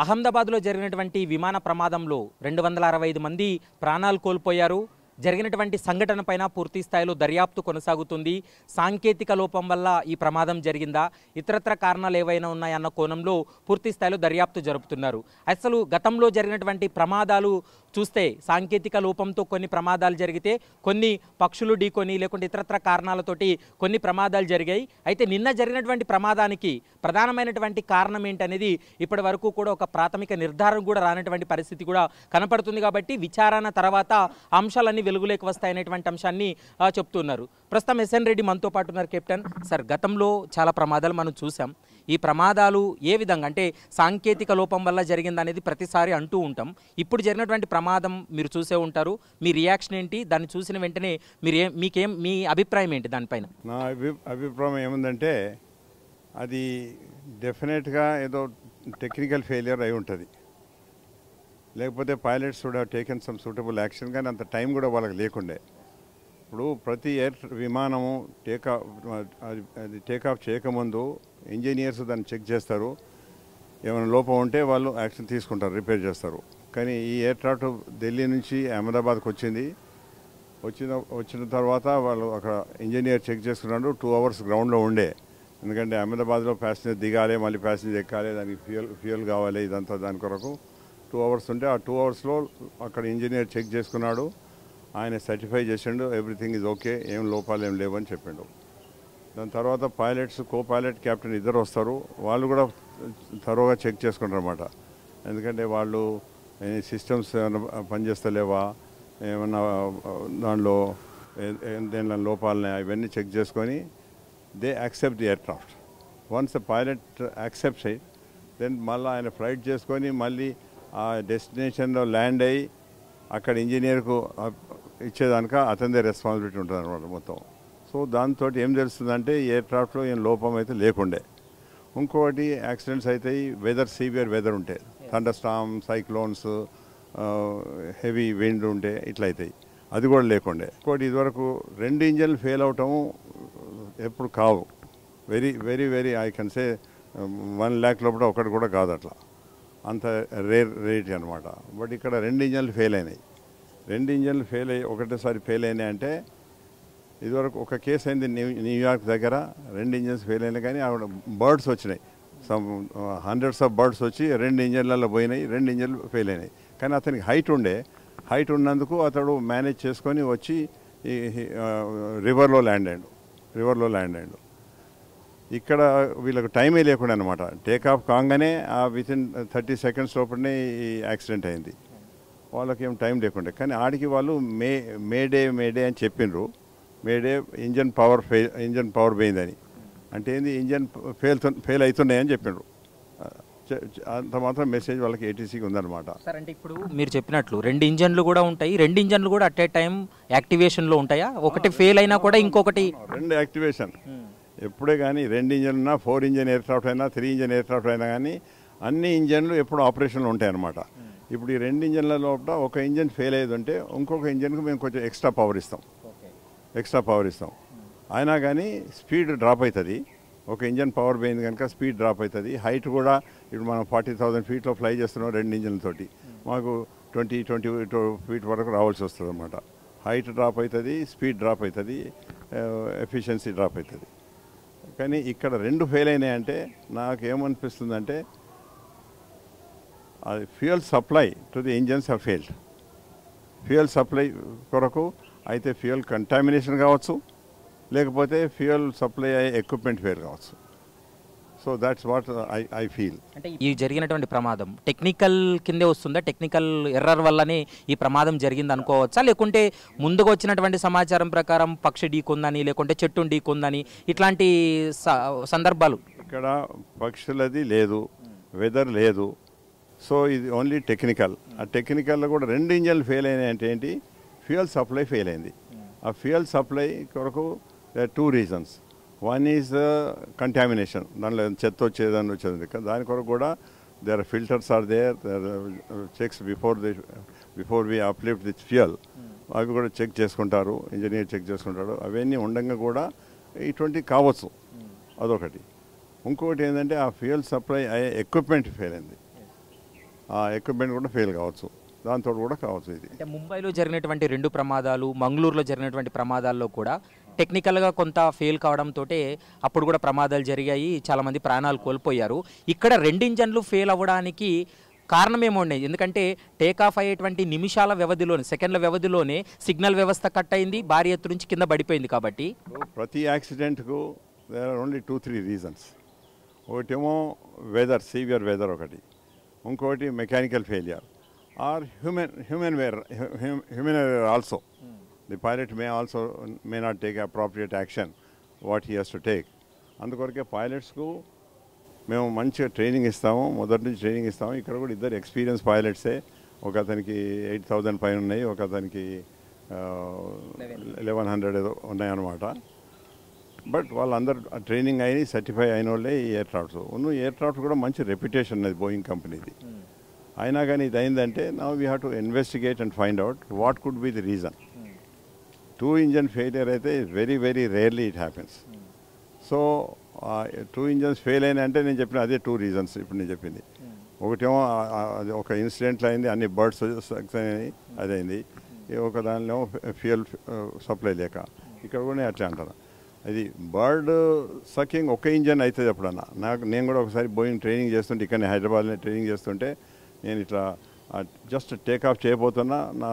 అహ్మదాబాద్లో జరిగినటువంటి విమాన ప్రమాదంలో 265 మంది ప్రాణాలు కోల్పోయారు. జరిగినటువంటి సంఘటన పైన పూర్తి స్థాయిలో దర్యాప్తు కొనసాగుతుంది. సాంకేతిక లోపం వల్ల ఈ ప్రమాదం జరిగిందా, ఇతరత్ర కారణాలు ఏవైనా ఉన్నాయన్న కోణంలో పూర్తి స్థాయిలో దర్యాప్తు జరుపుతున్నారు. అసలు గతంలో జరిగినటువంటి ప్రమాదాలు చూస్తే సాంకేతిక లోపంతో కొన్ని ప్రమాదాలు జరిగితే కొన్ని పక్షులు ఢీకొని లేకుంటే ఇతరత్ర కారణాలతోటి కొన్ని ప్రమాదాలు జరిగాయి. అయితే నిన్న జరిగినటువంటి ప్రమాదానికి ప్రధానమైనటువంటి కారణం ఏంటనేది ఇప్పటి వరకు కూడా ఒక ప్రాథమిక నిర్ధారణ కూడా రానటువంటి పరిస్థితి కూడా కనపడుతుంది. కాబట్టి విచారణ తర్వాత అంశాలన్నీ వెలుగులోకి వస్తాయనేటువంటి అంశాన్ని చెప్తున్నారు. ప్రస్తుతం ఎస్ఎన్ రెడ్డి మనతో పాటు ఉన్నారు. కెప్టెన్ సార్, గతంలో చాలా ప్రమాదాలు మనం చూసాం. ఈ ప్రమాదాలు ఏ విధంగా అంటే సాంకేతిక లోపం వల్ల జరిగిందనేది ప్రతిసారి అంటూ ఉంటాం. ఇప్పుడు జరిగినటువంటి ప్రమాదం మీరు చూసే ఉంటారు. మీ రియాక్షన్ ఏంటి? దాన్ని చూసిన వెంటనే మీ అభిప్రాయం ఏంటి దానిపైన? నా అభిప్రాయం ఏముందంటే అది డెఫినెట్గా ఏదో టెక్నికల్ ఫెయిలియర్ అయి ఉంటుంది. లేకపోతే pilots would have taken some suitable action, కానీ అంత టైం కూడా వాళ్ళకి లేకుండే. ఇప్పుడు ప్రతి విమానము టేకాఫ్ చేయకముందు ఇంజనీర్స్ దాన్ని చెక్ చేస్తారు. ఏమైనా లోపం ఉంటే వాళ్ళు యాక్షన్ తీసుకుంటారు, రిపేర్ చేస్తారు. కానీ ఈ ఎయిర్క్రాఫ్ట్ ఢిల్లీ నుంచి అహ్మదాబాద్కి వచ్చిన తర్వాత వాళ్ళు అక్కడ ఇంజనీర్ చెక్ చేసుకున్నాడు. 2 అవర్స్ గ్రౌండ్లో ఉండే. ఎందుకంటే అహ్మదాబాద్లో ప్యాసింజర్ దిగాలి, మళ్ళీ ప్యాసింజర్ ఎక్కాలి, దానికి ఫ్యూయల్ కావాలి, ఇదంతా దాని కొరకు 2 అవర్స్ ఉంటే ఆ 2 అవర్స్లో అక్కడ ఇంజనీర్ చెక్ చేసుకున్నాడు. ఆయన సర్టిఫై చేసిండు, ఎవ్రీథింగ్ ఈజ్ ఓకే, ఏం లోపాలు ఏం లేవని చెప్పిండు. దాని తర్వాత పైలట్స్, కో పైలట్, కెప్టెన్ ఇద్దరు వస్తారు. వాళ్ళు కూడా థరోగా చెక్ చేసుకుంటారు అన్నమాట. ఎందుకంటే వాళ్ళు సిస్టమ్స్ ఏమైనా పనిచేస్తలేవా, ఏమన్నా దానిలో దేనిలో లోపాలున్నాయా, ఇవన్నీ చెక్ చేసుకొని they accept the aircraft. Once the pilot accepts it, then మళ్ళీ ఆయన ఫ్లైట్ చేసుకొని మళ్ళీ ఆ డెస్టినేషన్లో ల్యాండ్ అయ్యి అక్కడ ఇంజనీర్కు ఇచ్చేదానిక అతనిదే రెస్పాన్సిబిలిటీ ఉంటుంది అనమాట మొత్తం. సో దాంతో ఏం తెలుస్తుందంటే ఎయిర్క్రాఫ్ట్లో ఏం లోపం అయితే లేకుండే. ఇంకొకటి యాక్సిడెంట్స్ అవుతాయి, సివియర్ వెదర్ ఉంటే, thunder Storm, cyclones, heavy wind ఉంటే ఇట్లా అవుతాయి. అది కూడా లేకుండే. ఇంకోటి ఇదివరకు 2 ఇంజన్లు ఫెయిల్ అవటం ఎప్పుడు కావు. Very very very I can say 1 lakh లోపల ఒకటి కూడా కాదు. అట్లా అంత రేట్ అనమాట. బట్ ఇక్కడ 2 ఇంజన్లు ఫెయిల్ అయినాయి. 2 ఇంజన్లు ఫెయిల్ అయ్యి ఒకటేసారి ఫెయిల్ అయినాయి అంటే, ఇదివరకు ఒక కేసు అయింది న్యూయార్క్ దగ్గర, 2 ఇంజన్స్ ఫెయిల్ అయినాయి. కానీ అక్కడ బర్డ్స్ వచ్చినాయి, సమ్ హండ్రెడ్స్ ఆఫ్ బర్డ్స్ వచ్చి 2 ఇంజన్లలో పోయినాయి, 2 ఇంజన్లు ఫెయిల్ అయినాయి. కానీ అతనికి హైట్ ఉన్నందుకు అతడు మేనేజ్ చేసుకొని వచ్చి రివర్లో ల్యాండ్ అయ్యాడు. ఇక్కడ వీళ్ళకు టైమే లేకుండా అనమాట. టేకాఫ్ కాగానే వితిన్ 30 seconds లోపలనే ఈ యాక్సిడెంట్ అయింది. వాళ్ళకి ఏం టైం లేకుండే. కానీ ఆడికి వాళ్ళు మేడే అని చెప్పిండ్రు. మేడే ఇంజన్ పవర్ పోయిందని. అంటే ఏంది, ఇంజన్ ఫెయిల్ అవుతున్నాయని చెప్పిండ్రు. అంత మాత్రం మెసేజ్ వాళ్ళకి ఏటీసీకి ఉందన్నమాట. సార్, అంటే ఇప్పుడు మీరు చెప్పినట్లు 2 ఇంజన్లు కూడా ఉంటాయి. 2 ఇంజన్లు కూడా అట్ ఏ టైం యాక్టివేషన్లో ఉంటాయా? ఒకటి ఫెయిల్ అయినా కూడా ఇంకొకటి 2 యాక్టివేషన్ ఎప్పుడే. కానీ 2 ఇంజన్ ఉన్నా, 4 ఇంజన్ ఎయిర్క్రాఫ్ట్ అయినా, 3 ఇంజన్ ఎయిర్క్రాఫ్ట్ అయినా కానీ అన్ని ఇంజన్లు ఎప్పుడు ఆపరేషన్లో ఉంటాయన్నమాట. ఇప్పుడు ఈ 2 ఇంజన్ల లోపల ఒక ఇంజన్ ఫెయిల్ అయ్యేదంటే ఇంకొక ఇంజన్కు మేము కొంచెం ఎక్స్ట్రా పవర్ ఇస్తాం. అయినా కానీ స్పీడ్ డ్రాప్ అవుతుంది. ఒక ఇంజన్ పవర్ పోయింది కనుక స్పీడ్ డ్రాప్ అవుతుంది. హైట్ కూడా ఇప్పుడు మనం 40,000 feet ఫ్లై చేస్తున్నాం 2 ఇంజన్లతోటి. మాకు 20 feet వరకు రావాల్సి వస్తుంది అన్నమాట. హైట్ డ్రాప్ అవుతుంది, స్పీడ్ డ్రాప్ అవుతుంది, ఎఫిషియన్సీ డ్రాప్ అవుతుంది. కానీ ఇక్కడ 2 ఫెయిల్ అయినాయంటే నాకు ఏమనిపిస్తుందంటే అది fuel supply to the engines have failed. Fuel supply కొరకు అయితే ఫ్యూయల్ కంటామినేషన్ కావచ్చు, లేకపోతే ఫ్యూయల్ సప్లై అయ్యే ఎక్విప్మెంట్ ఫెయిల్ కావచ్చు. So that's what I feel. అంటే ఈ జరిగినటువంటి ప్రమాదం టెక్నికల్ కిందే వస్తుందా? టెక్నికల్ ఎర్రర్ వల్లనే ఈ ప్రమాదం జరిగింది అనుకోవచ్చా? లేకుంటే ముందుగా వచ్చినటువంటి సమాచారం ప్రకారం పక్షి ఢీకొందని, లేకుంటే చెట్టు ఢీకొందని, ఇట్లాంటి సందర్భాలు? ఇక్కడ పక్షులది లేదు, వెదర్ లేదు. సో ఇది ఓన్లీ టెక్నికల్. ఆ టెక్నికల్లో కూడా 2 ఇంజన్లు ఫెయిల్ అయినాయి అంటే ఏంటి, ఫ్యూయల్ సప్లై ఫెయిల్ అయింది. ఆ ఫ్యూయల్ సప్లై కొరకు 2 reasons. One is కంటామినేషన్, దానిలో చెత్త వచ్చేదాన్ని వచ్చేది. దాని కొరకు కూడా there filters are there checks before we uplift this fuel. అవి కూడా చెక్ చేసుకుంటారు, ఇంజనీర్ చెక్ చేసుకుంటాడు. అవన్నీ ఉండగా కూడా ఇటువంటి కావచ్చు, అదొకటి. ఇంకొకటి ఏంటంటే ఆ ఫ్యూయల్ సప్లై అయ్యే ఎక్విప్మెంట్ ఫెయిల్ అయింది. ఆ ఎక్విప్మెంట్ కూడా ఫెయిల్ కావచ్చు, దాంతో కూడా కావచ్చు. ఇది అంటే ముంబైలో జరిగినటువంటి 2 ప్రమాదాలు, మంగళూరులో జరిగినటువంటి ప్రమాదాల్లో కూడా టెక్నికల్గా కొంత ఫెయిల్ కావడంతో అప్పుడు కూడా ప్రమాదాలు జరిగాయి, చాలామంది ప్రాణాలు కోల్పోయారు. ఇక్కడ 2 ఇంజన్లు ఫెయిల్ అవ్వడానికి కారణం ఏమో ఉన్నాయి. ఎందుకంటే టేకాఫ్ అయ్యేటువంటి నిమిషాల వ్యవధిలోనే, సెకండ్ల వ్యవధిలోనే సిగ్నల్ వ్యవస్థ కట్ అయింది, భారీ ఎత్తు నుంచి కింద పడిపోయింది. కాబట్టి ప్రతి యాక్సిడెంట్కు దేర్ ఆర్ ఓన్లీ 2-3 రీజన్స్. ఒకటేమో వెదర్, సీవియర్ వెదర్ ఒకటి, ఇంకోటి mechanical failure or human error also. The pilot may not take appropriate action what he has to take. అందుకొరకే పైలట్స్కు మేము మంచిగా ట్రైనింగ్ ఇస్తాము, మొదటి నుంచి ట్రైనింగ్ ఇస్తాము. ఇక్కడ కూడా ఇద్దరు ఎక్స్పీరియన్స్ పైలట్సే, ఒక అతనికి 8,000 పైన ఉన్నాయి, ఒక అతనికి 1100 ఏదో ఉన్నాయన్నమాట. బట్ వాళ్ళందరూ ట్రైనింగ్ అయ్యి సర్టిఫై అయిన వాళ్ళే ఈ ఎయిర్ క్రాఫ్ట్స్. ఎయిర్ క్రాఫ్ట్ కూడా మంచి రెప్యుటేషన్ ఉన్నది బోయింగ్ కంపెనీది. అయినా కానీ ఇది అయిందంటే now we have to investigate and find out what could be the reason. 2 engine failure అయితే very very rarely it happens. So 2 engines fail అయినా అంటే నేను చెప్పిన అదే 2 రీజన్స్ ఇప్పుడు నేను చెప్పింది. ఒకటేమో అది ఒక ఇన్సిడెంట్లో అయింది, అన్ని బర్డ్స్ అయినాయి, అదైంది. ఒక దానిలో ఫ్యూయల్ సప్లై లేక, ఇక్కడ కూడా నేను అట్లా అంటాను. అది బర్డ్ సకింగ్ ఒక ఇంజన్ అవుతుంది ఎప్పుడన్నా. నేను కూడా ఒకసారి బోయింగ్ ట్రైనింగ్ చేస్తుంటే, ఇక్కడ హైదరాబాద్లో ట్రైనింగ్ చేస్తుంటే, నేను ఇట్లా జస్ట్ టేక్ ఆఫ్ చేయబోతున్నా, నా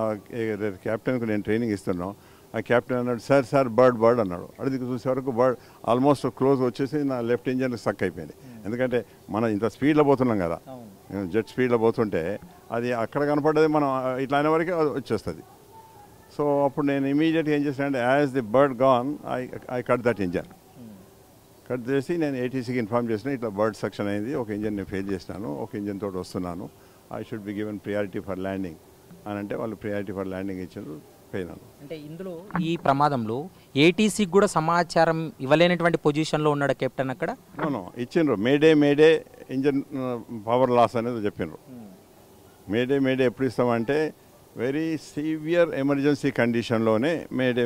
క్యాప్టెన్కు నేను ట్రైనింగ్ ఇస్తున్నాను. ఆ క్యాప్టెన్ అన్నాడు, సార్ బర్డ్ అన్నాడు. అడిగి చూసే వరకు బర్డ్ ఆల్మోస్ట్ క్లోజ్ వచ్చేసి నా లెఫ్ట్ ఇంజన్ స్టక్ అయిపోయింది. ఎందుకంటే మనం ఇంత స్పీడ్లో పోతున్నాం కదా, జెట్ స్పీడ్లో పోతుంటే అది అక్కడ కనపడ్డది, మనం ఇట్లా అయిన వరకే వచ్చేస్తుంది. సో అప్పుడు నేను ఇమీడియట్గా ఏం చేశాను అంటే, as the bird gone I cut that engine. Cut చేసి నేను ఏటీసీకి ఇన్ఫార్మ్ చేసిన, ఇట్లా బర్డ్ సెక్షన్ అయింది, ఒక ఇంజన్ నేను ఫెయిల్ చేసినాను, ఒక ఇంజన్ తోటి వస్తున్నాను, I should be given priority for landing అని అంటే వాళ్ళు ప్రియారిటీ ఫర్ ల్యాండింగ్ ఇచ్చారు, పోయినాను. అంటే ఇందులో ఈ ప్రమాదంలో ఏటీసీకి కూడా సమాచారం ఇవ్వలేనటువంటి పొజిషన్లో ఉన్నాడు కెప్టెన్ అక్కడ. ఇచ్చిండ్రు, మేడే ఇంజన్ పవర్ లాస్ అనేది చెప్పిండ్రు. మేడే ఎప్పుడు ఇస్తామంటే వెరీ సివియర్ ఎమర్జెన్సీ కండిషన్లోనే మేడే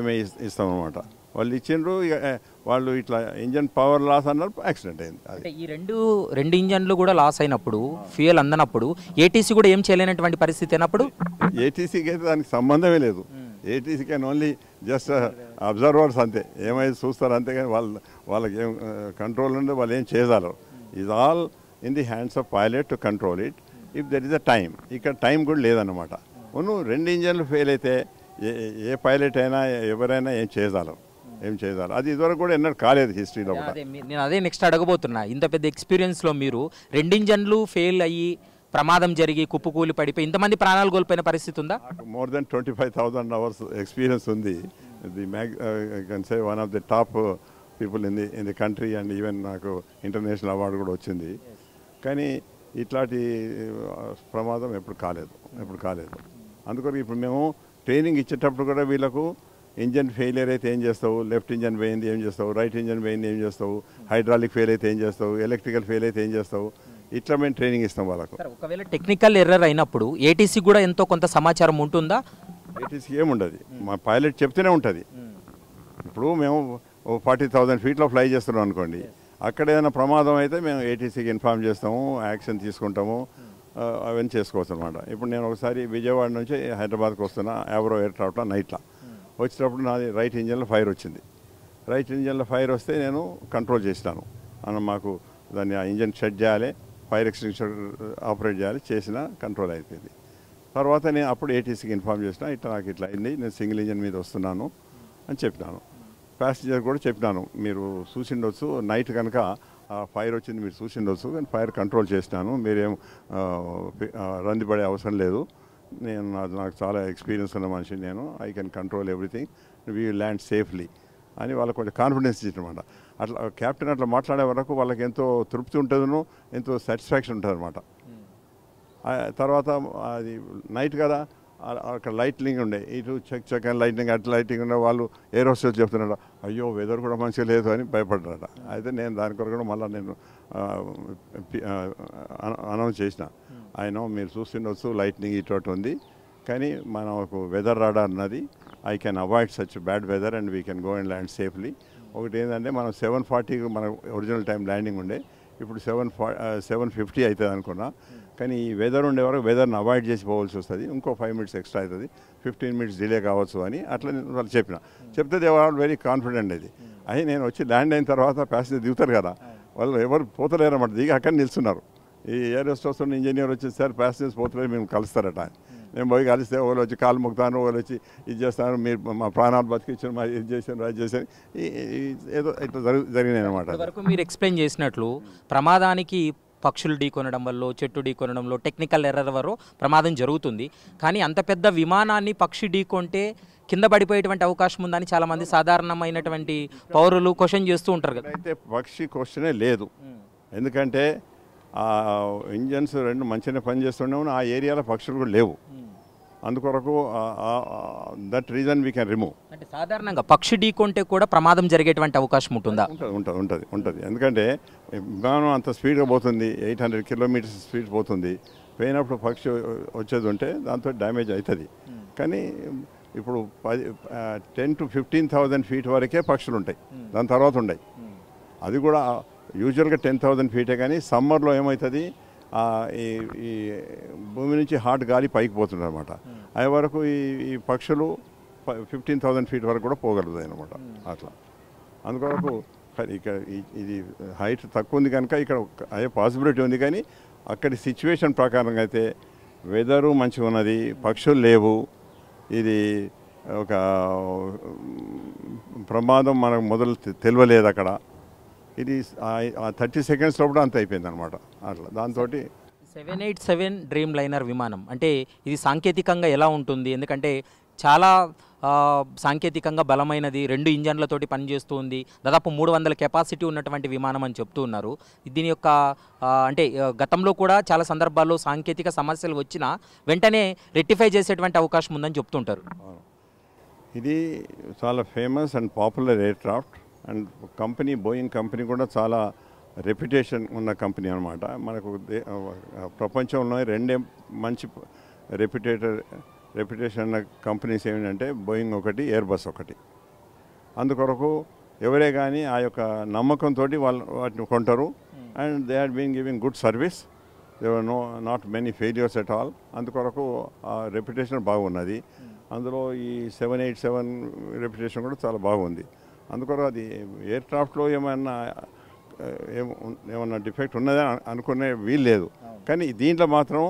ఇస్తామన్నమాట. వాళ్ళు ఇచ్చిండ్రు, వాళ్ళు ఇట్లా ఇంజన్ పవర్ లాస్ అన్నారు, యాక్సిడెంట్ అయింది. అంటే ఈ రెండు ఇంజన్లు కూడా లాస్ అయినప్పుడు, ఫ్యూయల్ అందనప్పుడు ఏటీసీ కూడా ఏం చేయలేనటువంటి పరిస్థితి అయినప్పుడు, ఏటీసీకి అయితే దానికి సంబంధమే లేదు. ATC can only just observers అంతే, ఏమైతే చూస్తారు అంతే, కానీ వాళ్ళకి ఏం కంట్రోల్ ఉంటే వాళ్ళు ఏం చేయగలరు. Is all in the hands of pilot to control it if that is a time. ఇక్కడ టైం కూడా లేదన్నమాట. 2 ఇంజన్లు ఫెయిల్ అయితే ఏ పైలట్ అయినా ఎవరైనా ఏం చేయగలరు. అది ఇదివరకు కూడా ఎన్నడూ కాలేదు హిస్టరీలో కూడా. నేను అదే నెక్స్ట్ అడగబోతున్నా. ఇంత పెద్ద ఎక్స్పీరియన్స్లో మీరు 2 ఇంజన్లు ఫెయిల్ అయ్యి ప్రమాదం జరిగి కుప్పకూలి పడిపోయి ఇంతమంది ప్రాణాలు కోల్పోయిన పరిస్థితి ఉందా? మోర్ దెన్ 25,000 hours ఎక్స్పీరియన్స్ ఉంది. They can say one of the top people in the country, and even నాకు ఇంటర్నేషనల్ అవార్డు కూడా వచ్చింది. కానీ ఇట్లాంటి ప్రమాదం ఎప్పుడు కాలేదు. అందుకని ఇప్పుడు మేము ట్రైనింగ్ ఇచ్చేటప్పుడు కూడా వీళ్ళకు ఇంజన్ ఫెయిలియర్ అయితే ఏం చేస్తావు, లెఫ్ట్ ఇంజన్ పోయింది ఏం చేస్తావు, రైట్ ఇంజన్ పోయింది ఏం చేస్తావు, హైడ్రాలిక్ ఫెయిల్ అయితే ఏం చేస్తావు, ఎలక్ట్రికల్ ఫెయిల్ అయితే ఏం చేస్తావు, ఇట్లా మేము ట్రైనింగ్ ఇస్తాం వాళ్ళకు. ఒకవేళ టెక్నికల్ ఎర్రర్ అయినప్పుడు ఏటీసీ కూడా ఎంతో కొంత సమాచారం ఉంటుందా? ఏటీసీ ఏముండదు, మా పైలట్ చెప్తూనే ఉంటుంది. ఇప్పుడు మేము 40,000 feetలో ఫ్లై చేస్తున్నాం అనుకోండి, అక్కడ ఏదైనా ప్రమాదం అయితే మేము ఏటీసీకి ఇన్ఫార్మ్ చేస్తాము, యాక్షన్ తీసుకుంటాము, అవన్నీ చేసుకోవచ్చు అనమాట. ఇప్పుడు నేను ఒకసారి విజయవాడ నుంచి హైదరాబాద్కి వస్తున్నా యావరో ఎయిర్ క్రాఫ్ట్లో నైట్లో వచ్చేటప్పుడు నాది రైట్ ఇంజన్లో ఫైర్ వచ్చింది. రైట్ ఇంజన్లో ఫైర్ వస్తే నేను కంట్రోల్ చేసినాను. మాకు దాన్ని ఆ ఇంజన్ షట్ చేయాలి, ఫైర్ ఎక్స్టింగ్విషర్ ఆపరేట్ చేయాలి, చేసిన కంట్రోల్ అయిపోయింది. తర్వాత నేను అప్పుడు ఏటీసీకి ఇన్ఫార్మ్ చేసిన, నాకు ఇట్లా అయింది, నేను సింగిల్ ఇంజన్ మీద వస్తున్నాను అని చెప్పినాను. ప్యాసింజర్ కూడా చెప్పినాను, మీరు చూసిండొచ్చు నైట్ కనుక ఫైర్ వచ్చింది, మీరు చూసిండొచ్చు, కానీ ఫైర్ కంట్రోల్ చేసినాను, మీరేం రందిపడే అవసరం లేదు, నాకు చాలా ఎక్స్పీరియన్స్ ఉన్న మనిషి, నేను I can control everything, we land safely అని వాళ్ళకి కొంచెం కాన్ఫిడెన్స్ ఇచ్చారనమాట. అట్లా క్యాప్టెన్ అట్లా మాట్లాడే వరకు వాళ్ళకి ఎంతో తృప్తి ఉంటుందను, ఎంతో సాటిస్ఫాక్షన్ ఉంటుంది అనమాట. తర్వాత అది నైట్ కదా, అక్కడ లైటింగ్ ఉండే, ఇటు చెక్ అండ్ లైటింగ్, అట్లా లైటింగ్ ఉండే, వాళ్ళు ఎయిర్ హోస్టెస్ చెప్తున్నాడు, అయ్యో వెదర్ కూడా మంచిగా లేదు అని భయపడ్డారట. అయితే నేను దాని కొరకు కూడా మళ్ళీ నేను అనౌన్స్ చేసిన, ఆయన మీరు చూస్తుండొచ్చు లైట్నింగ్ ఇటు ఉంది, కానీ మనకు వెదర్ రాడార్ అన్నది, I can avoid such bad weather and we can go and land safely. ఒకటి ఏంటంటే మనం 7:40 మన ఒరిజినల్ టైం ల్యాండింగ్ ఉండే, ఇప్పుడు 7:50 అవుతుంది అనుకున్నా, కానీ ఈ వెదర్ ఉండే వరకు వెదర్ని అవాయిడ్ చేసి పోవాల్సి వస్తుంది, ఇంకో 5 మినిట్స్ ఎక్స్ట్రా అవుతుంది, 15 మినిట్స్ డిలే కావచ్చు అని అట్లా నేను వాళ్ళు చెప్తే దే ఆర్ వెరీ కాన్ఫిడెంట్ ఇది. అయి నేను వచ్చి ల్యాండ్ అయిన తర్వాత ప్యాసింజర్ దిగుతారు కదా, వాళ్ళు ఎవరు పోతలేరు అన్నమాట, దిగి అక్కడ నిల్చున్నారు. ఈ ఎయిర్ హోస్టెస్ ఉన్న ఇంజనీర్ వచ్చి సార్ ప్యాసింజర్స్ పోతలేరు మేము కలుస్తారట అని. నేను పోయి కలిస్తే వాళ్ళు వచ్చి కాలు మొక్కుతాను, వాళ్ళు వచ్చి ఇది చేస్తాను, మీరు మా ప్రాణాలు బతికించారు, మా ఇది చేశాను అది చేశాను, ఏదో ఇట్లా జరిగినాయి అనమాట. వరకు మీరు ఎక్స్ప్లెయిన్ చేసినట్లు ప్రమాదానికి పక్షులు ఢీకొనడం వల్ల, చెట్టు ఢీకొనడంలో టెక్నికల్ ఎర్రర్ వల్ల ప్రమాదం జరుగుతుంది. కానీ అంత పెద్ద విమానాన్ని పక్షి ఢీకొంటే కింద పడిపోయేటువంటి అవకాశం ఉందని చాలామంది సాధారణమైనటువంటి పౌరులు క్వశ్చన్ చేస్తూ ఉంటారు కదా. అయితే పక్షి క్వశ్చనే లేదు, ఎందుకంటే ఆ ఇంజన్స్ రెండు మంచిగానే పనిచేస్తుండే, ఆ ఏరియాలో పక్షులు కూడా లేవు, అందుకొరకు that reason we can remove. అంటే సాధారణంగా పక్షి ఢీకొంటే కూడా ప్రమాదం జరిగేటువంటి అవకాశం ఉంటుందా? ఉంటుంది ఎందుకంటే విమానం అంత స్పీడ్గా పోతుంది, 800 కిలోమీటర్స్ స్పీడ్ పోతుంది, పోయినప్పుడు పక్షి వచ్చేది ఉంటే దాంతో డ్యామేజ్ అవుతుంది. కానీ ఇప్పుడు 10,000 to 15,000 ఫీట్ వరకే పక్షులు ఉంటాయి, దాని తర్వాత ఉన్నాయి. అది కూడా యూజువల్గా 10,000 ఫీటే. కానీ సమ్మర్లో ఏమవుతుంది, ఈ భూమి నుంచి హాట్ గాలి పైకి పోతుంది అనమాట, అవి వరకు ఈ పక్షులు 15,000 ఫీట్ వరకు కూడా పోగలుగుతాయి అనమాట. అట్లా అందుకొరకు ఇక్కడ ఇది హైట్ తక్కువ ఉంది కనుక ఇక్కడ అయ్యే పాసిబిలిటీ ఉంది. కానీ అక్కడి సిచ్యువేషన్ ప్రకారంగా అయితే వెదరు మంచిగా ఉన్నది, పక్షులు లేవు, ఇది ఒక ప్రమాదం మనకు మొదలు తెలియలేదు అక్కడ. ఇది 30 సెకండ్స్ లోపల అంత అయిపోయింది అనమాట. అట్లా దాంతో 787 డ్రీమ్ లైనర్ విమానం అంటే ఇది సాంకేతికంగా ఎలా ఉంటుంది? ఎందుకంటే చాలా సాంకేతికంగా బలమైనది, 2 ఇంజన్లతోటి పనిచేస్తుంది, దాదాపు 300 కెపాసిటీ ఉన్నటువంటి విమానం అని చెప్తూ ఉన్నారు. దీని యొక్క అంటే గతంలో కూడా చాలా సందర్భాల్లో సాంకేతిక సమస్యలు వచ్చినా వెంటనే రెక్టిఫై చేసేటువంటి అవకాశం ఉందని చెప్తుంటారు. ఇది చాలా famous and popular air craft. And company Boeing company కూడా చాలా రెప్యుటేషన్ ఉన్న కంపెనీ అనమాట. మనకు ప్రపంచంలో 2 మంచి రెప్యుటేషన్ ఉన్న కంపెనీస్ ఏమిటంటే బోయింగ్ ఒకటి, ఎయిర్ బస్ ఒకటి. అందుకొరకు ఎవరే కానీ ఆ యొక్క నమ్మకంతో వాళ్ళు వాటిని కొంటారు. And they are being giving good service, they were not many failures at all. అందుకొరకు ఆ రెప్యుటేషన్ బాగున్నది. అందులో ఈ 787 రెప్యుటేషన్ కూడా చాలా బాగుంది. అందుకొరకు అది ఎయిర్ క్రాఫ్ట్లో ఏమన్నా డిఫెక్ట్ ఉన్నదని అనుకునే వీలు లేదు. కానీ దీంట్లో మాత్రం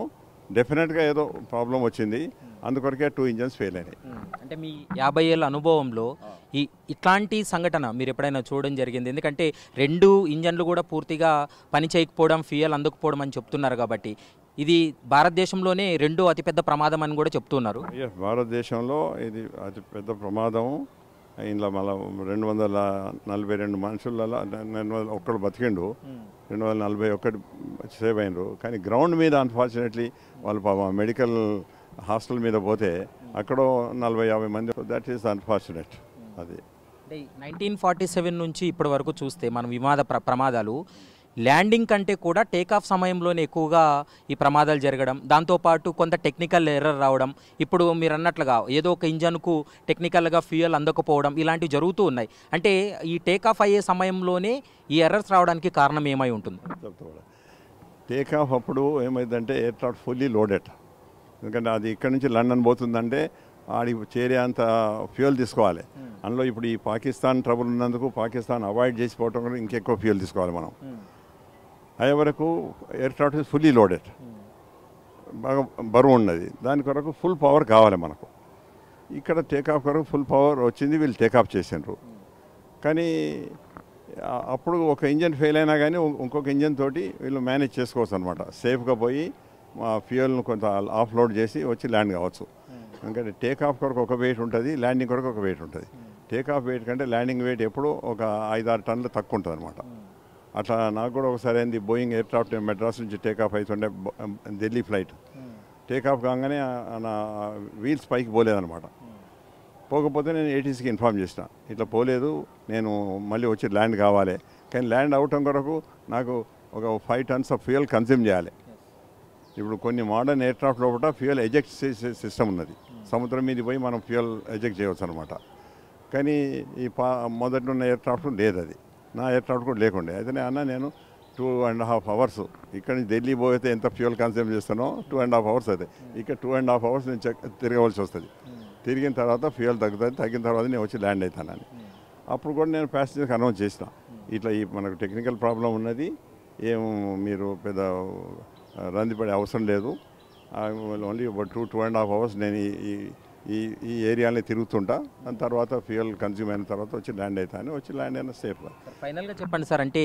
డెఫినెట్గా ఏదో ప్రాబ్లం వచ్చింది, అందుకొరకే 2 ఇంజన్స్ ఫెయిల్ అయినాయి. అంటే మీ 50 ఏళ్ళ అనుభవంలో ఇట్లాంటి సంఘటన మీరు ఎప్పుడైనా చూడడం జరిగింది? ఎందుకంటే 2 ఇంజన్లు కూడా పూర్తిగా పని చేయకపోవడం, ఫ్యూయల్ అందకపోవడం అని చెప్తున్నారు కాబట్టి ఇది భారతదేశంలోనే 2వ అతిపెద్ద ప్రమాదం అని కూడా చెప్తున్నారు. భారతదేశంలో ఇది అతిపెద్ద ప్రమాదం. ఇందులో మళ్ళీ 242 మనుషులలో ఒక్కడు బతికిండు, 241 సేవ్ అయినరు. కానీ గ్రౌండ్ మీద అన్ఫార్చునేట్లీ వాళ్ళు మెడికల్ హాస్టల్ మీద పోతే అక్కడ 40-50 మంది. That is unfortunate. అది 1947 నుంచి ఇప్పటి వరకు చూస్తే మనం విమాన ప్రమాదాలు ల్యాండింగ్ కంటే కూడా టేకాఫ్ సమయంలోనే ఎక్కువగా ఈ ప్రమాదాలు జరగడం, దాంతోపాటు కొంత టెక్నికల్ ఎర్రర్ రావడం, ఇప్పుడు మీరు అన్నట్లుగా ఏదో ఒక ఇంజన్కు టెక్నికల్గా ఫ్యూయల్ అందకపోవడం, ఇలాంటివి జరుగుతూ ఉన్నాయి. అంటే ఈ టేకాఫ్ అయ్యే సమయంలోనే ఈ ఎర్రర్స్ రావడానికి కారణం ఏమై ఉంటుంది? టేకాఫ్ అప్పుడు ఏమైందంటే ఎయిర్ క్రాఫ్ట్ ఫుల్లీ లోడెడ్. ఎందుకంటే అది ఇక్కడ నుంచి లండన్ పోతుందంటే ఆడికి చేరే అంత ఫ్యూయల్ తీసుకోవాలి. అందులో ఇప్పుడు ఈ పాకిస్తాన్ ట్రబుల్ ఉన్నందుకు పాకిస్తాన్ అవాయిడ్ చేసిపోవటం కూడా ఇంకెక్కువ ఫ్యూయల్ తీసుకోవాలి మనం. అయ్యే వరకు air craft is fully loaded, బాగా బరువు ఉన్నది, దాని కొరకు ఫుల్ పవర్ కావాలి మనకు. ఇక్కడ టేకాఫ్ కొరకు ఫుల్ పవర్ వచ్చింది, వీళ్ళు టేకాఫ్ చేసిండ్రు. కానీ అప్పుడు ఒక ఇంజన్ ఫెయిల్ అయినా కానీ ఇంకొక ఇంజన్ తోటి వీళ్ళు మేనేజ్ చేసుకోవచ్చు అనమాట. సేఫ్గా పోయి మా ఫ్యూయల్ను కొంత ఆఫ్లోడ్ చేసి వచ్చి ల్యాండ్ కావచ్చు. ఎందుకంటే టేకాఫ్ కొరకు ఒక వెయిట్ ఉంటుంది, ల్యాండింగ్ కొరకు ఒక వెయిట్ ఉంటుంది. టేకాఫ్ వెయిట్ కంటే ల్యాండింగ్ వెయిట్ ఎప్పుడు ఒక 5-6 టన్నులు తక్కువ ఉంటుంది అనమాట. అట్లా నాకు కూడా ఒకసారి అయింది. బోయింగ్ ఎయిర్ క్రాఫ్ట్ మెడ్రాస్ నుంచి టేకాఫ్ అవుతుండే ఢిల్లీ ఫ్లైట్. టేకాఫ్ కాగానే నా వీల్స్ పైకి పోలేదనమాట. పోకపోతే నేను ఏటీసీకి ఇన్ఫార్మ్ చేసిన, ఇట్లా పోలేదు, నేను మళ్ళీ వచ్చి ల్యాండ్ కావాలి. కానీ ల్యాండ్ అవటం కొరకు నాకు ఒక 5 టన్స్ ఆఫ్ ఫ్యూయల్ కన్జ్యూమ్ చేయాలి. ఇప్పుడు కొన్ని మోడర్న్ ఎయిర్ క్రాఫ్ట్ లోపల ఫ్యూయల్ ఎజెక్ట్ చేసే సిస్టమ్ ఉన్నది. సముద్రం మీద పోయి మనం ఫ్యూయల్ ఎజెక్ట్ చేయవచ్చు అనమాట. కానీ ఈ మొదటి ఉన్న ఎయిర్ క్రాఫ్ట్ లేదు, అది నా ఎయిర్ క్రాఫ్ట్ కూడా లేకుండే. అయితే నేను 2.5 అవర్స్ ఇక్కడ నుంచి ఢిల్లీ పోతే ఎంత ఫ్యూయల్ కన్స్యూమ్ చేస్తానో 2.5 అవర్స్ అవుతాయి. ఇక్కడ 2.5 అవర్స్ నేను తిరగవలసి వస్తుంది. తిరిగిన తర్వాత ఫ్యూయల్ తగ్గుతుంది, తగ్గిన తర్వాత నేను వచ్చి ల్యాండ్ అవుతానని. అప్పుడు కూడా నేను ప్యాసింజర్కి అనౌన్స్ చేసిన, ఇట్లా ఈ మనకు టెక్నికల్ ప్రాబ్లం ఉన్నది, ఏం మీరు పెద్ద రందిపడే అవసరం లేదు, ఓన్లీ 2.5 అవర్స్ నేను ఈ ఏరియాని తిరుగుతుంటా, దాని తర్వాత ఫ్యూయల్ కన్జ్యూమ్ అయిన తర్వాత వచ్చి ల్యాండ్ అవుతాను, వచ్చి ల్యాండ్ అయినా సేఫ్గా. ఫైనల్గా చెప్పండి సార్, అంటే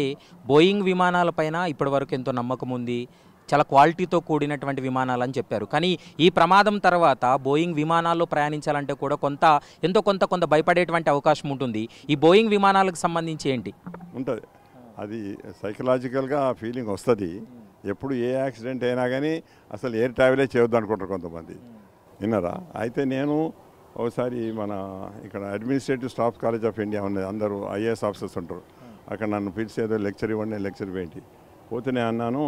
బోయింగ్ విమానాలపైన ఇప్పటివరకు ఎంతో నమ్మకం ఉంది, చాలా క్వాలిటీతో కూడినటువంటి విమానాలు అని చెప్పారు. కానీ ఈ ప్రమాదం తర్వాత బోయింగ్ విమానాల్లో ప్రయాణించాలంటే కూడా కొంత భయపడేటువంటి అవకాశం ఉంటుంది. ఈ బోయింగ్ విమానాలకు సంబంధించి ఏంటి ఉంటుంది, అది సైకలాజికల్గా ఫీలింగ్ వస్తుంది. ఎప్పుడు ఏ యాక్సిడెంట్ అయినా కానీ అసలు ఎయిర్ ట్రావెలే చేయొద్దు అనుకుంటారు కొంతమంది, విన్నారా? అయితే నేను ఒకసారి మన ఇక్కడ administrative staff college of India ఉన్నది, అందరూ ఐఏఎస్ ఆఫీసర్స్ ఉంటారు, అక్కడ నన్ను పిలిచి ఏదో లెక్చర్ ఇవ్వండి, లెక్చర్ ఏంటి పోతే నేను అన్నాను,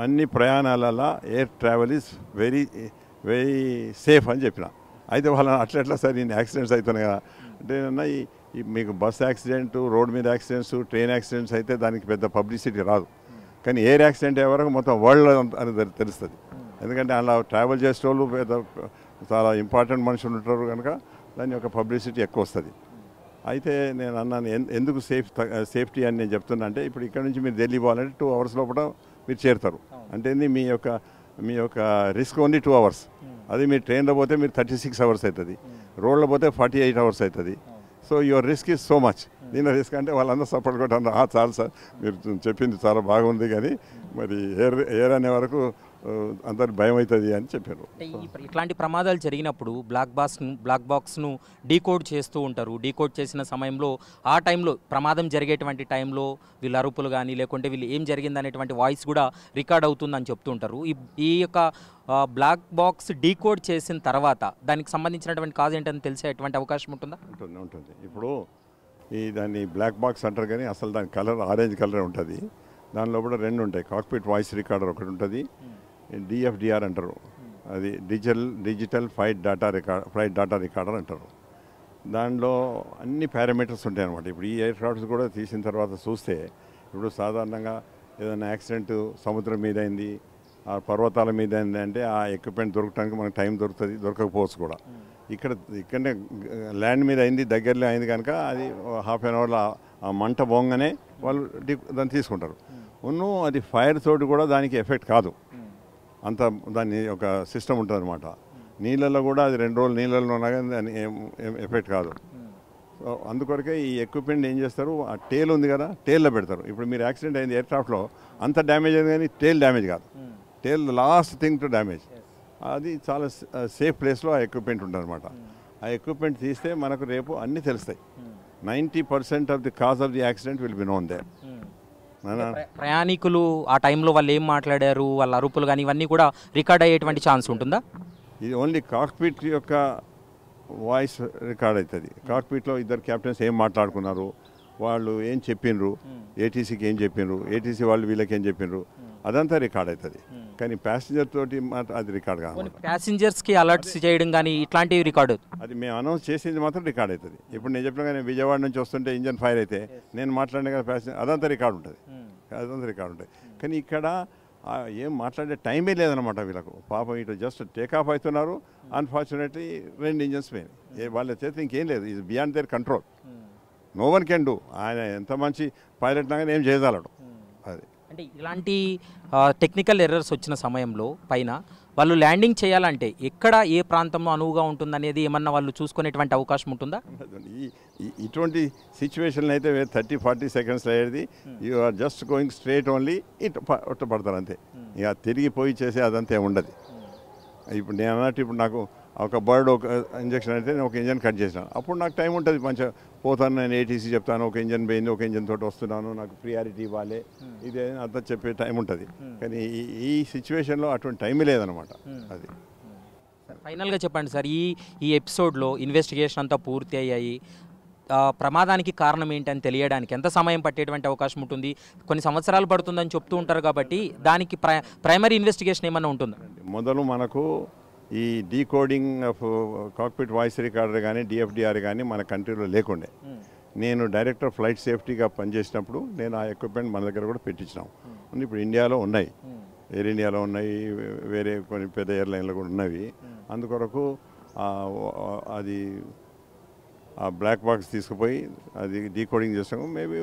అన్ని ప్రయాణాలలో air travel is very very safe అని చెప్పిన. అయితే వాళ్ళని అట్లా సార్ ఇన్ని యాక్సిడెంట్స్ అవుతున్నాయి కదా అంటే, ఈ మీకు బస్ యాక్సిడెంట్, రోడ్ మీద యాక్సిడెంట్స్, ట్రైన్ యాక్సిడెంట్స్ అయితే దానికి పెద్ద పబ్లిసిటీ రాదు, కానీ ఎయిర్ యాక్సిడెంట్ అయ్యే వరకు మొత్తం వరల్డ్ అని తెలుస్తుంది. ఎందుకంటే అలా ట్రావెల్ చేసే వాళ్ళు పెద్ద చాలా ఇంపార్టెంట్ మనుషులు ఉంటారు కనుక దాని యొక్క పబ్లిసిటీ ఎక్కువ వస్తుంది. అయితే నేను అన్నాను, ఎందుకు సేఫ్టీ అని నేను చెప్తున్నా అంటే, ఇప్పుడు ఇక్కడ నుంచి మీరు ఢిల్లీ పోవాలంటే 2 అవర్స్ లోపల మీరు చేరుతారు. అంటే మీ యొక్క రిస్క్ ఓన్లీ 2 అవర్స్. అది మీరు ట్రైన్లో పోతే మీరు 36 అవర్స్ అవుతుంది, రోడ్లో పోతే 48 అవర్స్ అవుతుంది. So your risk is so much. దీని రిస్క్ అంటే వాళ్ళందరూ సపోర్ట్ కొట్టారు, చాలు సార్ మీరు చెప్పింది చాలా బాగుంది, కానీ మరి ఎయిర్ అనే వరకు అందరు భయం అవుతుంది అని చెప్పారు. ఇట్లాంటి ప్రమాదాలు జరిగినప్పుడు బ్లాక్ బాక్స్ను డీకోడ్ చేస్తూ ఉంటారు. డీకోడ్ చేసిన సమయంలో ఆ టైంలో ప్రమాదం జరిగేటువంటి టైంలో వీళ్ళ అరుపులు కానీ లేకుంటే వీళ్ళు ఏం జరిగింది అనేటువంటి వాయిస్ కూడా రికార్డ్ అవుతుందని చెప్తూ ఉంటారు. ఈ యొక్క బ్లాక్ బాక్స్ డీకోడ్ చేసిన తర్వాత దానికి సంబంధించినటువంటి కాజ్ ఏంటని తెలిసేటువంటి అవకాశం ఉంటుందా? ఉంటుంది. ఇప్పుడు దాన్ని బ్లాక్ బాక్స్ అంటారు, కానీ అసలు దాని కలర్ ఆరెంజ్ కలర్ ఉంటుంది. దానిలో కూడా 2 ఉంటాయి, కాక్పిట్ వాయిస్ రికార్డర్ ఒకటి ఉంటుంది, DFDR అంటారు, అది డిజిటల్ ఫ్లైట్ డేటా రికార్డర్ అంటారు. దానిలో అన్ని పారామీటర్స్ ఉంటాయి అన్నమాట. ఇప్పుడు ఈ ఎయిర్ క్రాఫ్ట్స్ కూడా తీసిన తర్వాత చూస్తే, ఇప్పుడు సాధారణంగా ఏదైనా యాక్సిడెంట్ సముద్రం మీద అయింది, ఆ పర్వతాల మీద అయింది అంటే ఆ ఎక్విప్మెంట్ దొరకడానికి మనకు టైం దొరుకుతుంది, దొరకకపోవచ్చు కూడా. ఇక్కడనే ల్యాండ్ మీద అయింది, దగ్గరలో అయింది కనుక అది హాఫ్ అన్ అవర్లో ఆ మంట బొంగనే వాళ్ళు దాన్ని తీసుకుంటారు. అది ఫైర్ తోటి కూడా దానికి ఎఫెక్ట్ కాదు, అంత దాన్ని ఒక సిస్టమ్ ఉంటుంది అనమాట. నీళ్ళల్లో కూడా అది 2 రోజులు నీళ్ళల్లో ఉన్నా కానీ దాని ఏం ఎఫెక్ట్ కాదు. సో అందుకొరకే ఈ ఎక్విప్మెంట్ ఏం చేస్తారు, ఆ టేల్ ఉంది కదా, టేల్లో పెడతారు. ఇప్పుడు మీరు యాక్సిడెంట్ అయింది ఎయిర్క్రాఫ్ట్లో, అంత డ్యామేజ్ అయింది కానీ టేల్ డ్యామేజ్ కాదు, టేల్ లాస్ట్ థింగ్ టు డ్యామేజ్. అది చాలా సేఫ్ ప్లేస్లో ఆ ఎక్విప్మెంట్ ఉంటుంది అనమాట. ఆ ఎక్విప్మెంట్ తీస్తే మనకు రేపు అన్నీ తెలుస్తాయి. 90% of the cause of the accident will be known there. ప్రయాణికులు ఆ టైంలో వాళ్ళు ఏం మాట్లాడారు, వాళ్ళ అరుపులు కానీ ఇవన్నీ కూడా రికార్డ్ అయ్యేటువంటి ఛాన్స్ ఉంటుందా? ఇది ఓన్లీ కాక్పిట్ యొక్క వాయిస్ రికార్డ్ అవుతుంది. కాక్పిట్లో ఇద్దరు కెప్టెన్స్ ఏం మాట్లాడుకున్నారు, వాళ్ళు ఏం చెప్పిండ్రు, ఏటీసీకి ఏం చెప్పిండ్రు, ఏటీసీ వాళ్ళు వీళ్ళకి ఏం చెప్పిండ్రు, అదంతా రికార్డ్ అవుతుంది. కానీ ప్యాసింజర్ తోటి అది రికార్డ్ కాదు. ప్యాసింజర్స్కి అలర్ట్స్ చేయడం కానీ ఇట్లాంటివి రికార్డు, అది మేము అనౌన్స్ చేసింది మాత్రం రికార్డ్ అవుతుంది. ఇప్పుడు నేను చెప్పిన కానీ విజయవాడ నుంచి వస్తుంటే ఇంజన్ ఫైర్ అయితే నేను మాట్లాడిన కదా ప్యాసింజర్, అదంతా రికార్డ్ ఉంటుంది, కానీ ఇక్కడ ఏం మాట్లాడే టైమే లేదనమాట వీళ్ళకు. పాపం ఇటు జస్ట్ టేకాఫ్ అవుతున్నారు, అన్ఫార్చునేట్లీ 2 ఇంజన్స్ పోయినాయి. వాళ్ళ చేతి ఇంకేం లేదు, ఇది beyond their control, no one can do. ఆయన ఎంత మంచి పైలట్ లాగానే ఏం చేయగలడు. అది అంటే ఇలాంటి టెక్నికల్ ఎర్రర్స్ వచ్చిన సమయంలో పైన వాళ్ళు ల్యాండింగ్ చేయాలంటే ఎక్కడ ఏ ప్రాంతంలో అనువుగా ఉంటుందనేది ఏమన్నా వాళ్ళు చూసుకునేటువంటి అవకాశం ఉంటుందా? ఇటువంటి సిచ్యువేషన్లు అయితే 30-40 సెకండ్స్ అయ్యేది, you are just going straight only ఇటు పడతారు అంతే. ఇక తిరిగిపోయి చేసే అదంతే ఉండదు. ఇప్పుడు నేను అన్నట్టు ఇప్పుడు నాకు ఒక బర్డ్ ఒక ఇంజక్షన్ అయితే నేను ఒక ఇంజన్ కట్ చేసినాను, అప్పుడు నాకు టైం ఉంటుంది, మంచిగా పోతాను, నేను ఏటీసీ చెప్తాను, ఒక ఇంజన్ పోయింది, ఒక ఇంజన్ తోటి వస్తున్నాను, నాకు ప్రియారిటీ ఇవ్వాలి, ఇదే అంతా చెప్పే టైం ఉంటుంది. కానీ ఈ సిచ్యువేషన్లో అటువంటి టైమే లేదనమాట. అది ఫైనల్గా చెప్పండి సార్, ఈ ఎపిసోడ్లో ఇన్వెస్టిగేషన్ అంతా పూర్తి అయ్యాయి, ప్రమాదానికి కారణం ఏంటని తెలియడానికి ఎంత సమయం పట్టేటువంటి అవకాశం ఉంటుంది? కొన్ని సంవత్సరాలు పడుతుందని చెప్తూ ఉంటారు కాబట్టి దానికి ప్రైమరీ ఇన్వెస్టిగేషన్ ఏమన్నా ఉంటుందా? మొదలు మనకు ఈ decoding of cockpit voice recorder కానీ DFDR కానీ మన కంట్రీలో లేకుండే. నేను డైరెక్టర్ ఫ్లైట్ సేఫ్టీగా పనిచేసినప్పుడు నేను ఆ ఎక్విప్మెంట్ మన దగ్గర కూడా పెట్టించినాం. ఇప్పుడు ఇండియాలో ఉన్నాయి, ఎయిర్ ఇండియాలో ఉన్నాయి, వేరే కొన్ని పెద్ద ఎయిర్లైన్లు కూడా ఉన్నవి. అందుకొరకు అది ఆ బ్లాక్ బాక్స్ తీసుకుపోయి అది డీకోడింగ్ చేస్తాము. మేబీ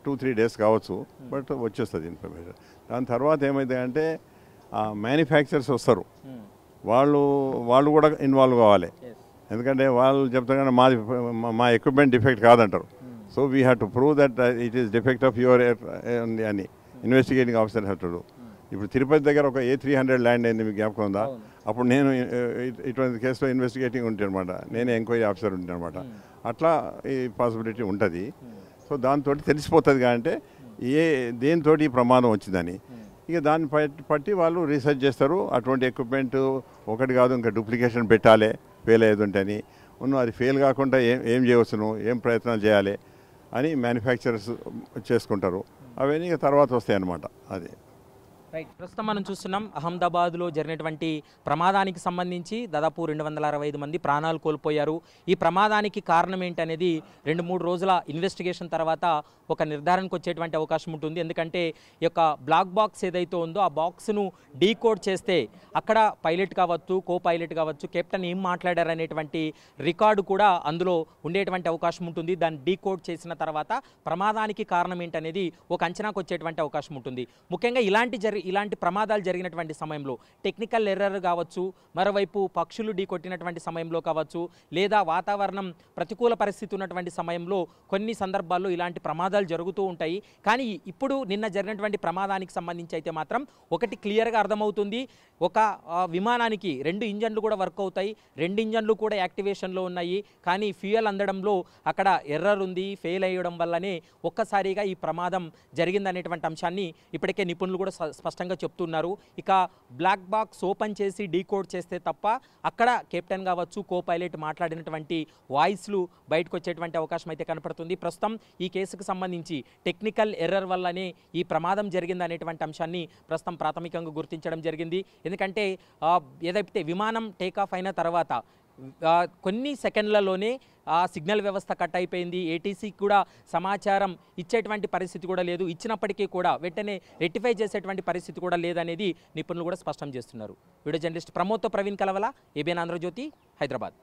2-3 డేస్ కావచ్చు, బట్ వచ్చేస్తుంది ఇన్ఫర్మేషన్. దాని తర్వాత ఏమైంది అంటే మ్యానుఫ్యాక్చరర్స్ వస్తారు, వాళ్ళు కూడా ఇన్వాల్వ్ కావాలి. ఎందుకంటే వాళ్ళు చెప్తారు కానీ మా ఎక్విప్మెంట్ డిఫెక్ట్ కాదంటారు. So we have to prove that it is defect of your అని investigating officer have to do. ఇప్పుడు తిరుపతి దగ్గర ఒక A300 ల్యాండ్ అయింది, మీకు జ్ఞాపకం ఉందా? అప్పుడు నేను ఇటువంటి కేసులో ఇన్వెస్టిగేటింగ్ ఉంటాను అనమాట, నేనే ఎంక్వైరీ ఆఫీసర్ ఉంటాను అనమాట. అట్లా ఈ పాసిబిలిటీ ఉంటుంది. సో దాంతో తెలిసిపోతుంది అంటే దేనితో ఈ ప్రమాదం వచ్చిందని. ఇక దాన్ని పట్టి వాళ్ళు రీసెర్చ్ చేస్తారు. అటువంటి ఎక్విప్మెంట్ ఒకటి కాదు, ఇంకా డూప్లికేషన్ పెట్టాలి ఫెయిల్ అయ్యేదుంటని. అది ఫెయిల్ కాకుండా ఏం చేయవచ్చును, ఏం ప్రయత్నాలు చేయాలి అని మ్యానుఫ్యాక్చరర్స్ చేసుకుంటారు. అవన్నీ ఇక తర్వాత వస్తాయి అన్నమాట. అది రైట్. ప్రస్తుతం మనం చూస్తున్నాం అహ్మదాబాద్లో జరిగినటువంటి ప్రమాదానికి సంబంధించి దాదాపు 265 మంది ప్రాణాలు కోల్పోయారు. ఈ ప్రమాదానికి కారణం ఏంటనేది 2-3 రోజుల ఇన్వెస్టిగేషన్ తర్వాత ఒక నిర్ధారణకు వచ్చేటువంటి అవకాశం ఉంటుంది. ఎందుకంటే ఈ యొక్క బ్లాక్ బాక్స్ ఏదైతే ఉందో ఆ బాక్స్ను డీకోడ్ చేస్తే అక్కడ పైలట్ కావచ్చు, కో పైలట్ కావచ్చు, కెప్టెన్ ఏం మాట్లాడారు అనేటువంటి రికార్డు కూడా అందులో ఉండేటువంటి అవకాశం ఉంటుంది. దాన్ని డీకోడ్ చేసిన తర్వాత ప్రమాదానికి కారణం ఏంటనేది ఒక అంచనాకు వచ్చేటువంటి అవకాశం ఉంటుంది. ముఖ్యంగా ఇలాంటి ప్రమాదాలు జరిగినటువంటి సమయంలో టెక్నికల్ ఎర్రర్ కావచ్చు, మరోవైపు పక్షులు ఢీకొట్టినటువంటి సమయంలో కావచ్చు, లేదా వాతావరణం ప్రతికూల పరిస్థితి ఉన్నటువంటి సమయంలో కొన్ని సందర్భాల్లో ఇలాంటి ప్రమాదాలు జరుగుతూ ఉంటాయి. కానీ ఇప్పుడు నిన్న జరిగినటువంటి ప్రమాదానికి సంబంధించి అయితే మాత్రం ఒకటి క్లియర్గా అర్థమవుతుంది. ఒక విమానానికి 2 ఇంజన్లు కూడా వర్క్ అవుతాయి, 2 ఇంజన్లు కూడా యాక్టివేషన్లో ఉన్నాయి. కానీ ఫ్యూయల్ అందడంలో అక్కడ ఎర్రర్ ఉంది, ఫెయిల్ అయ్యడం వల్లనే ఒక్కసారిగా ఈ ప్రమాదం జరిగిందనేటువంటి అంశాన్ని ఇప్పటికే నిపుణులు కూడా స్పష్టంగా చెప్తున్నారు. ఇక బ్లాక్ బాక్స్ ఓపెన్ చేసి డీకోడ్ చేస్తే తప్ప అక్కడ కెప్టెన్ కావచ్చు, కో పైలట్ మాట్లాడినటువంటి వాయిస్లు బయటకు వచ్చేటువంటి అవకాశం అయితే కనపడుతుంది. ప్రస్తుతం ఈ కేసుకు సంబంధించి టెక్నికల్ ఎర్రర్ వల్లనే ఈ ప్రమాదం జరిగింది అనేటువంటి అంశాన్ని ప్రస్తుతం ప్రాథమికంగా గుర్తించడం జరిగింది. ఎందుకంటే ఏదైతే విమానం టేకాఫ్ అయిన తర్వాత కొన్ని సెకండ్లలోనే ఆ సిగ్నల్ వ్యవస్థ కట్ అయిపోయింది. ఏటీసీకి కూడా సమాచారం ఇచ్చేటువంటి పరిస్థితి కూడా లేదు. ఇచ్చినప్పటికీ కూడా వెంటనే రెక్టిఫై చేసేటువంటి పరిస్థితి కూడా లేదనేది నిపుణులు కూడా స్పష్టం చేస్తున్నారు. Video journalist ప్రమోద్తో Praveen Kalavala, ABN Andhra Jyothi, Hyderabad.